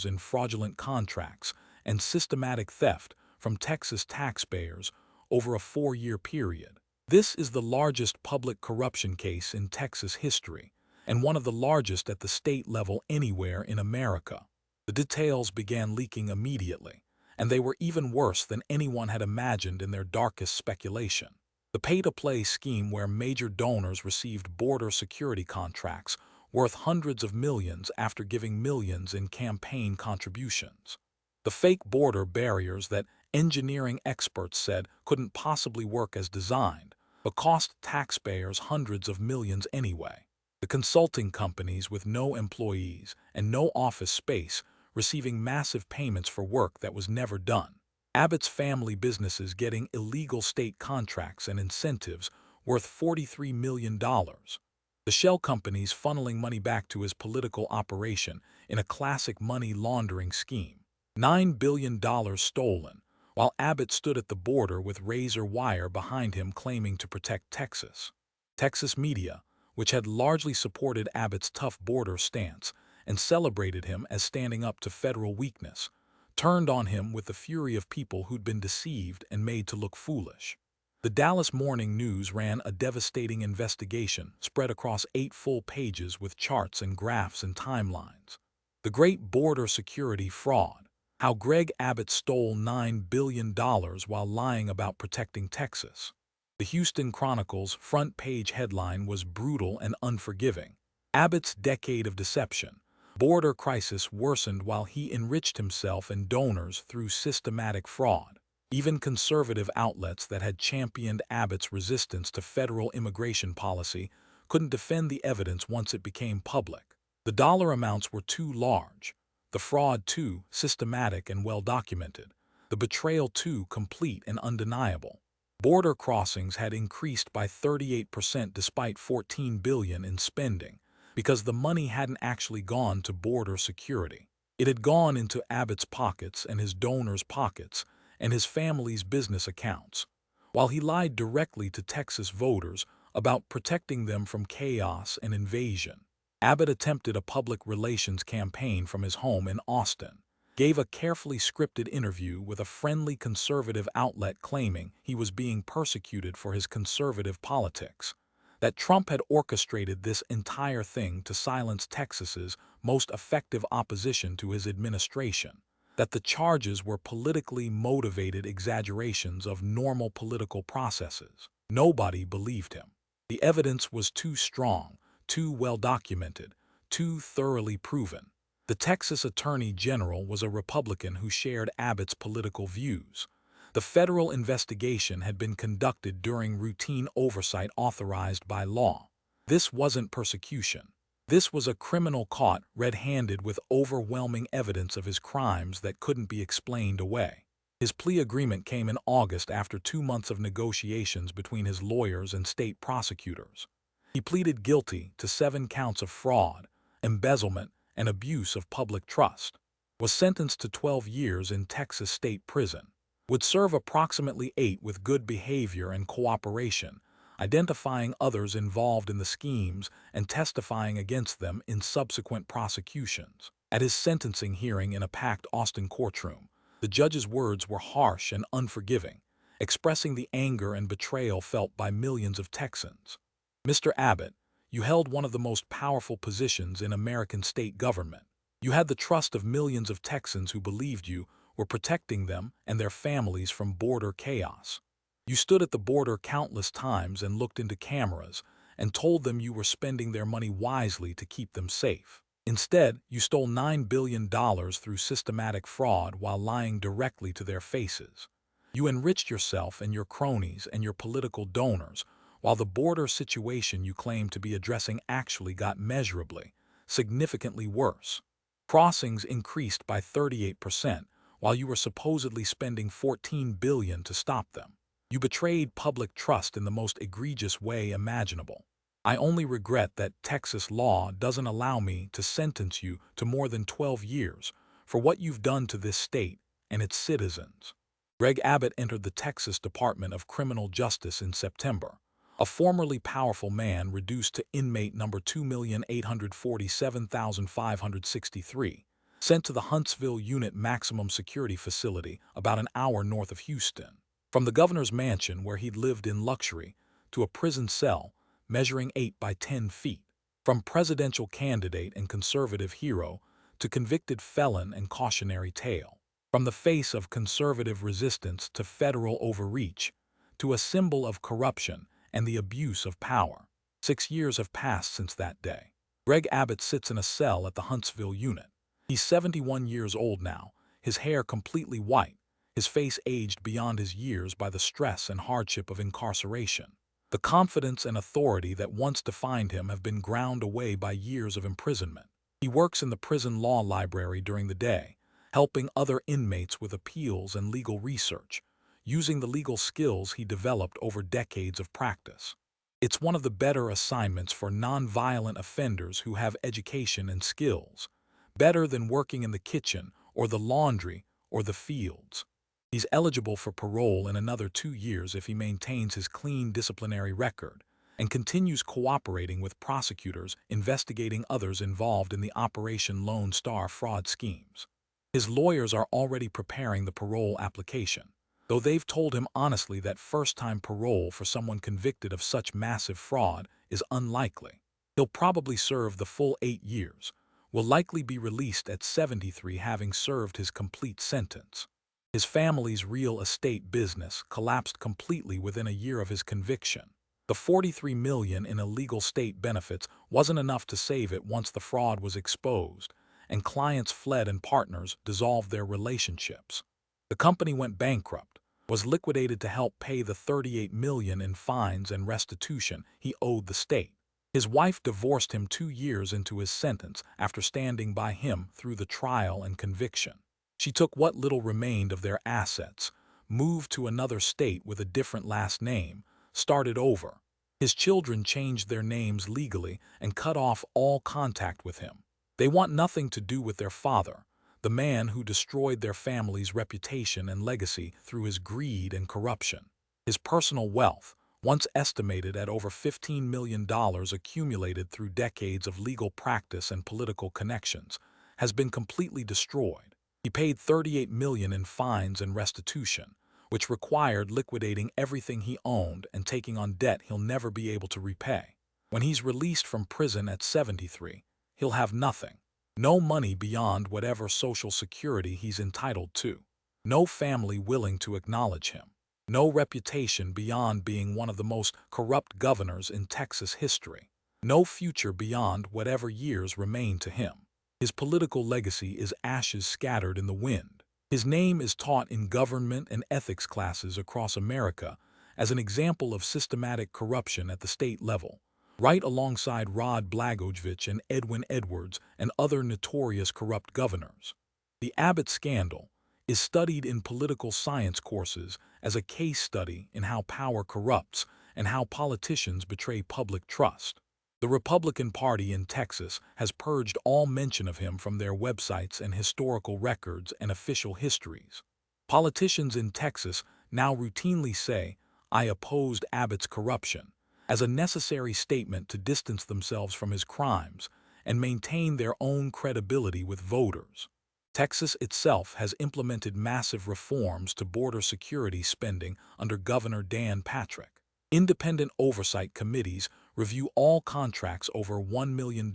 in fraudulent contracts and systematic theft from Texas taxpayers over a 4-year period. This is the largest public corruption case in Texas history, and one of the largest at the state level anywhere in America. The details began leaking immediately, and they were even worse than anyone had imagined in their darkest speculation. The pay-to-play scheme where major donors received border security contracts worth hundreds of millions after giving millions in campaign contributions. The fake border barriers that engineering experts said couldn't possibly work as designed, but cost taxpayers hundreds of millions anyway. The consulting companies with no employees and no office space receiving massive payments for work that was never done. Abbott's family businesses getting illegal state contracts and incentives worth $43 million. The shell companies funneling money back to his political operation in a classic money laundering scheme. $9 billion stolen, while Abbott stood at the border with razor wire behind him claiming to protect Texas. Texas media, which had largely supported Abbott's tough border stance and celebrated him as standing up to federal weakness, turned on him with the fury of people who'd been deceived and made to look foolish. The Dallas Morning News ran a devastating investigation spread across 8 full pages with charts and graphs and timelines. The Great Border Security Fraud. How Greg Abbott stole $9 billion while lying about protecting Texas. The Houston Chronicle's front-page headline was brutal and unforgiving. Abbott's decade of deception. Border crisis worsened while he enriched himself and donors through systematic fraud. Even conservative outlets that had championed Abbott's resistance to federal immigration policy couldn't defend the evidence once it became public. The dollar amounts were too large, the fraud too systematic and well-documented, the betrayal too complete and undeniable. Border crossings had increased by 38% despite $14 billion in spending, because the money hadn't actually gone to border security. It had gone into Abbott's pockets and his donors' pockets and his family's business accounts. While he lied directly to Texas voters about protecting them from chaos and invasion, Abbott attempted a public relations campaign from his home in Austin, gave a carefully scripted interview with a friendly conservative outlet claiming he was being persecuted for his conservative politics, that Trump had orchestrated this entire thing to silence Texas's most effective opposition to his administration, that the charges were politically motivated exaggerations of normal political processes. Nobody believed him. The evidence was too strong, too well documented, too thoroughly proven. The Texas Attorney General was a Republican who shared Abbott's political views. The federal investigation had been conducted during routine oversight authorized by law. This wasn't persecution. This was a criminal caught red-handed with overwhelming evidence of his crimes that couldn't be explained away. His plea agreement came in August after 2 months of negotiations between his lawyers and state prosecutors. He pleaded guilty to 7 counts of fraud, embezzlement, and abuse of public trust, was sentenced to 12 years in Texas state prison, would serve approximately 8 with good behavior and cooperation, identifying others involved in the schemes and testifying against them in subsequent prosecutions. At his sentencing hearing in a packed Austin courtroom, the judge's words were harsh and unforgiving, expressing the anger and betrayal felt by millions of Texans. Mr. Abbott, you held one of the most powerful positions in American state government. You had the trust of millions of Texans who believed you were protecting them and their families from border chaos. You stood at the border countless times and looked into cameras and told them you were spending their money wisely to keep them safe. Instead, you stole $9 billion through systematic fraud while lying directly to their faces. You enriched yourself and your cronies and your political donors, while the border situation you claimed to be addressing actually got measurably, significantly worse. Crossings increased by 38%, while you were supposedly spending $14 billion to stop them. You betrayed public trust in the most egregious way imaginable. I only regret that Texas law doesn't allow me to sentence you to more than 12 years for what you've done to this state and its citizens. Greg Abbott entered the Texas Department of Criminal Justice in September, a formerly powerful man reduced to inmate number 2,847,563, sent to the Huntsville Unit Maximum Security Facility about an hour north of Houston. From the governor's mansion where he'd lived in luxury to a prison cell measuring 8 by 10 feet. From presidential candidate and conservative hero to convicted felon and cautionary tale. From the face of conservative resistance to federal overreach to a symbol of corruption and the abuse of power. 6 years have passed since that day. Greg Abbott sits in a cell at the Huntsville unit. He's 71 years old now, his hair completely white, his face aged beyond his years by the stress and hardship of incarceration. The confidence and authority that once defined him have been ground away by years of imprisonment. He works in the prison law library during the day, helping other inmates with appeals and legal research, using the legal skills he developed over decades of practice. It's one of the better assignments for nonviolent offenders who have education and skills, better than working in the kitchen or the laundry or the fields. He's eligible for parole in another 2 years if he maintains his clean disciplinary record and continues cooperating with prosecutors investigating others involved in the Operation Lone Star fraud schemes. His lawyers are already preparing the parole application, though they've told him honestly that first-time parole for someone convicted of such massive fraud is unlikely. He'll probably serve the full 8 years, will likely be released at 73, having served his complete sentence. His family's real estate business collapsed completely within a year of his conviction. The $43 million in illegal state benefits wasn't enough to save it once the fraud was exposed, and clients fled and partners dissolved their relationships. The company went bankrupt, was liquidated to help pay the $38 million in fines and restitution he owed the state. His wife divorced him 2 years into his sentence after standing by him through the trial and conviction. She took what little remained of their assets, moved to another state with a different last name, started over. His children changed their names legally and cut off all contact with him. They want nothing to do with their father, the man who destroyed their family's reputation and legacy through his greed and corruption. His personal wealth, once estimated at over $15 million accumulated through decades of legal practice and political connections, has been completely destroyed. He paid $38 million in fines and restitution, which required liquidating everything he owned and taking on debt he'll never be able to repay. When he's released from prison at 73, he'll have nothing. No money beyond whatever Social Security he's entitled to. No family willing to acknowledge him. No reputation beyond being one of the most corrupt governors in Texas history. No future beyond whatever years remain to him. His political legacy is ashes scattered in the wind. His name is taught in government and ethics classes across America as an example of systematic corruption at the state level, right alongside Rod Blagojevich and Edwin Edwards and other notorious corrupt governors. The Abbott scandal is studied in political science courses as a case study in how power corrupts and how politicians betray public trust. The Republican Party in Texas has purged all mention of him from their websites and historical records and official histories. Politicians in Texas now routinely say, "I opposed Abbott's corruption," as a necessary statement to distance themselves from his crimes and maintain their own credibility with voters. Texas itself has implemented massive reforms to border security spending under Governor Dan Patrick. Independent oversight committees review all contracts over $1 million.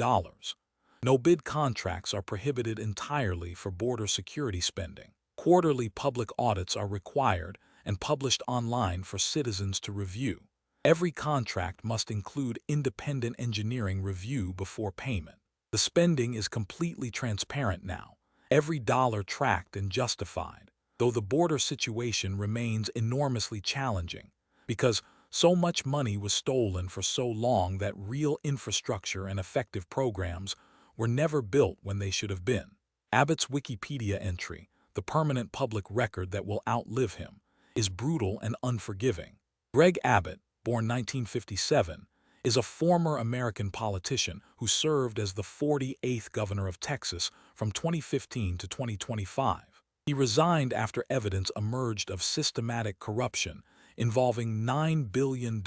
No-bid contracts are prohibited entirely for border security spending. Quarterly public audits are required and published online for citizens to review. Every contract must include independent engineering review before payment. The spending is completely transparent now, every dollar tracked and justified, though the border situation remains enormously challenging because so much money was stolen for so long that real infrastructure and effective programs were never built when they should have been. Abbott's Wikipedia entry, the permanent public record that will outlive him, is brutal and unforgiving. Greg Abbott, born 1957, is a former American politician who served as the 48th governor of Texas from 2015 to 2025. He resigned after evidence emerged of systematic corruption involving $9 billion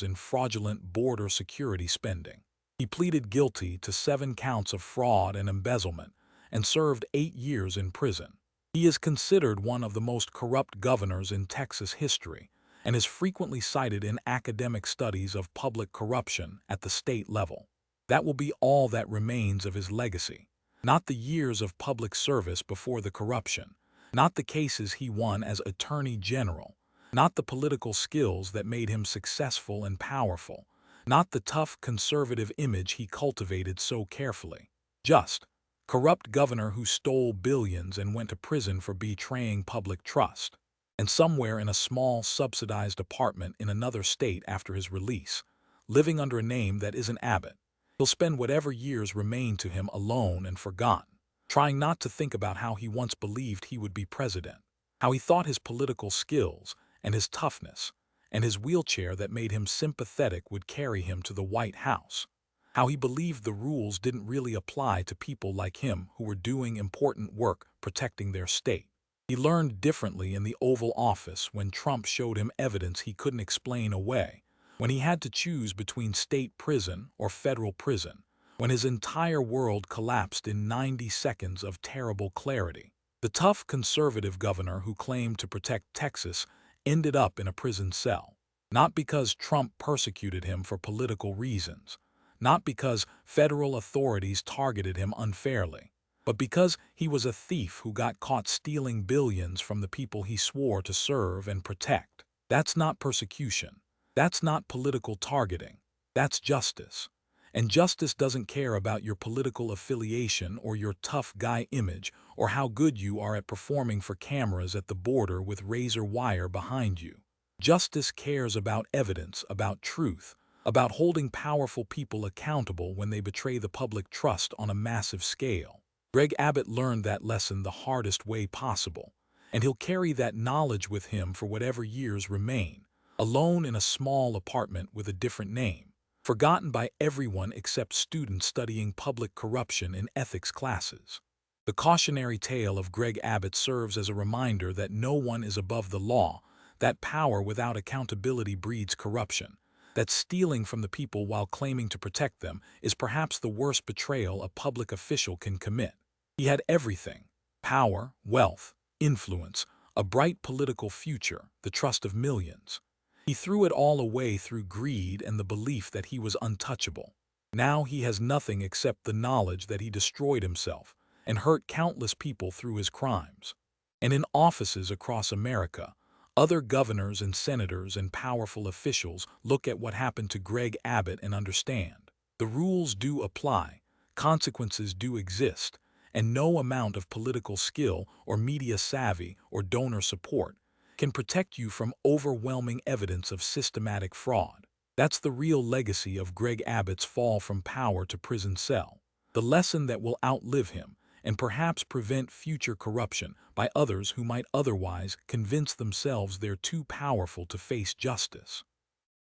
in fraudulent border security spending. He pleaded guilty to 7 counts of fraud and embezzlement and served 8 years in prison. He is considered one of the most corrupt governors in Texas history and is frequently cited in academic studies of public corruption at the state level. That will be all that remains of his legacy, not the years of public service before the corruption, not the cases he won as Attorney General, not the political skills that made him successful and powerful, not the tough conservative image he cultivated so carefully. Just corrupt governor who stole billions and went to prison for betraying public trust. And somewhere in a small subsidized apartment in another state after his release, living under a name that isn't Abbott, he'll spend whatever years remain to him alone and forgotten, trying not to think about how he once believed he would be president, how he thought his political skills and his toughness and his wheelchair that made him sympathetic would carry him to the White House, how he believed the rules didn't really apply to people like him who were doing important work protecting their state. He learned differently in the Oval Office when Trump showed him evidence he couldn't explain away, when he had to choose between state prison or federal prison, when his entire world collapsed in 90 seconds of terrible clarity. The tough conservative governor who claimed to protect Texas ended up in a prison cell, not because Trump persecuted him for political reasons, not because federal authorities targeted him unfairly, but because he was a thief who got caught stealing billions from the people he swore to serve and protect. That's not persecution. That's not political targeting. That's justice. And justice doesn't care about your political affiliation or your tough guy image or how good you are at performing for cameras at the border with razor wire behind you. Justice cares about evidence, about truth, about holding powerful people accountable when they betray the public trust on a massive scale. Greg Abbott learned that lesson the hardest way possible, and he'll carry that knowledge with him for whatever years remain, alone in a small apartment with a different name, forgotten by everyone except students studying public corruption in ethics classes. The cautionary tale of Greg Abbott serves as a reminder that no one is above the law, that power without accountability breeds corruption, that stealing from the people while claiming to protect them is perhaps the worst betrayal a public official can commit. He had everything: power, wealth, influence, a bright political future, the trust of millions. He threw it all away through greed and the belief that he was untouchable. Now he has nothing except the knowledge that he destroyed himself and hurt countless people through his crimes. And in offices across America, other governors and senators and powerful officials look at what happened to Greg Abbott and understand. The rules do apply, consequences do exist, and no amount of political skill or media savvy or donor support can protect you from overwhelming evidence of systematic fraud. That's the real legacy of Greg Abbott's fall from power to prison cell, the lesson that will outlive him and perhaps prevent future corruption by others who might otherwise convince themselves they're too powerful to face justice.